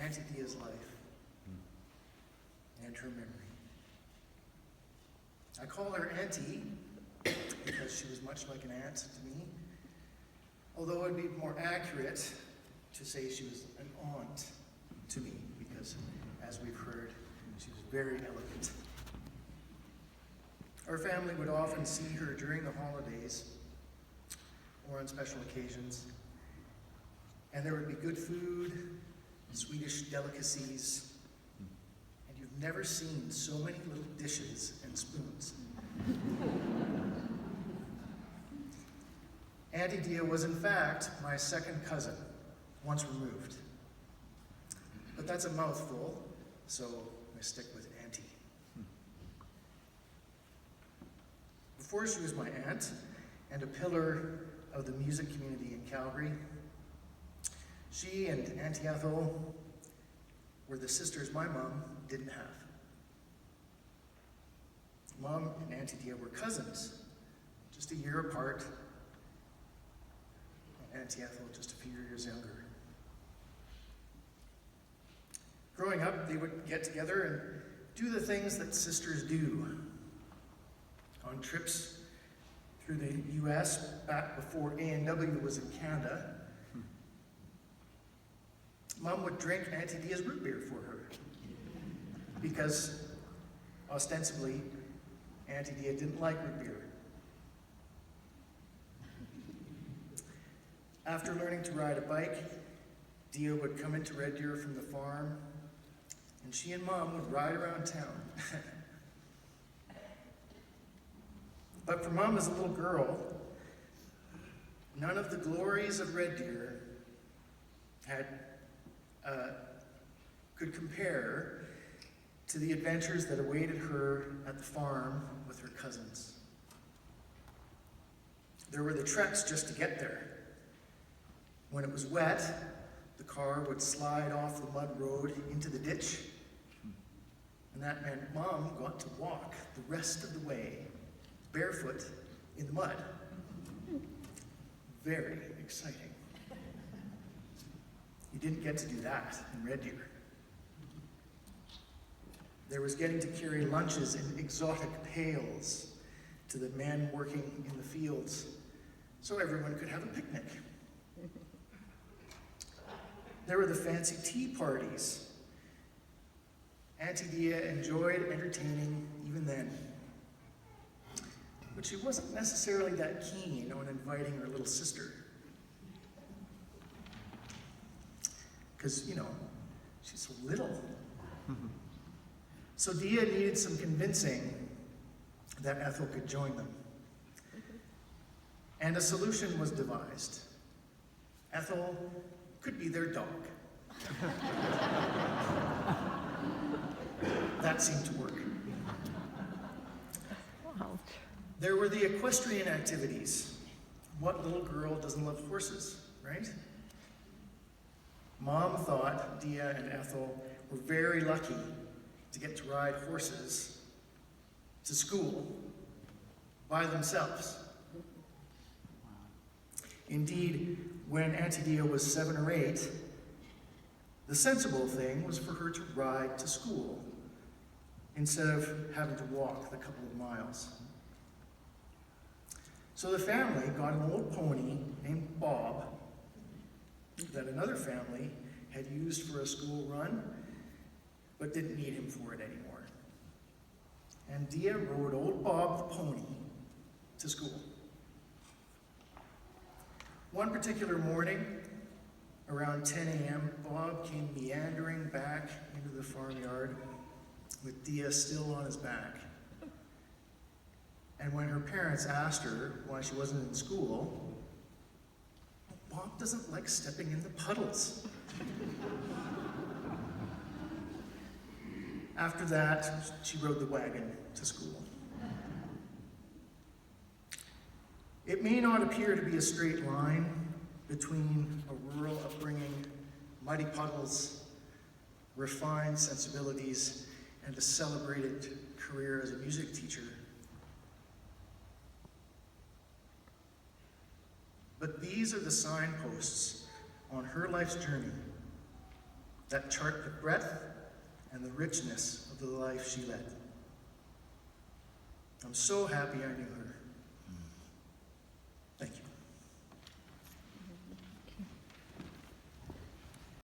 Auntie Dia's life and her memory. I call her Auntie because she was much like an aunt to me, although it would be more accurate to say she was an aunt to me because, as we've heard, she was very elegant. Our family would often see her during the holidays or on special occasions, and there would be good food, Swedish delicacies, and you've never seen so many little dishes and spoons. Auntie Dia was in fact my second cousin, once removed. But that's a mouthful, so I stick with Auntie. Before she was my aunt and a pillar of the music community in Calgary, she and Auntie Ethel were the sisters my mom didn't have. Mom and Auntie Dia were cousins, just a year apart, and Auntie Ethel just a few years younger. Growing up, they would get together and do the things that sisters do. On trips through the U.S. back before A&W was in Canada, Mom would drink Auntie Dia's root beer for her because, ostensibly, Auntie Dia didn't like root beer. After learning to ride a bike, Dia would come into Red Deer from the farm, and she and Mom would ride around town. But for Mom as a little girl, none of the glories of Red Deer could compare to the adventures that awaited her at the farm with her cousins. There were the treks just to get there. When it was wet, the car would slide off the mud road into the ditch, and that meant Mom got to walk the rest of the way, barefoot in the mud. Very exciting. You didn't get to do that in Red Deer. There was getting to carry lunches in exotic pails to the men working in the fields so everyone could have a picnic. There were the fancy tea parties. Auntie Dia enjoyed entertaining even then. But she wasn't necessarily that keen on inviting her little sister. Because, she's so little. So Dia needed some convincing that Ethel could join them. And a solution was devised. Ethel could be their dog. That seemed to work. Wow. There were the equestrian activities. What little girl doesn't love horses, right? Mom thought Dia and Ethel were very lucky to get to ride horses to school by themselves. Indeed, when Auntie Dia was 7 or 8, the sensible thing was for her to ride to school instead of having to walk the couple of miles. So the family got an old pony named Bob that another family had used for a school run, but didn't need him for it anymore. And Dia rode old Bob the pony to school. One particular morning, around 10 a.m., Bob came meandering back into the farmyard with Dia still on his back. And when her parents asked her why she wasn't in school, Bob doesn't like stepping in the puddles. After that, she rode the wagon to school. It may not appear to be a straight line between a rural upbringing, muddy puddles, refined sensibilities, and a celebrated career as a music teacher. But these are the signposts on her life's journey. that chart the breadth and the richness of the life she led. I'm so happy I knew her.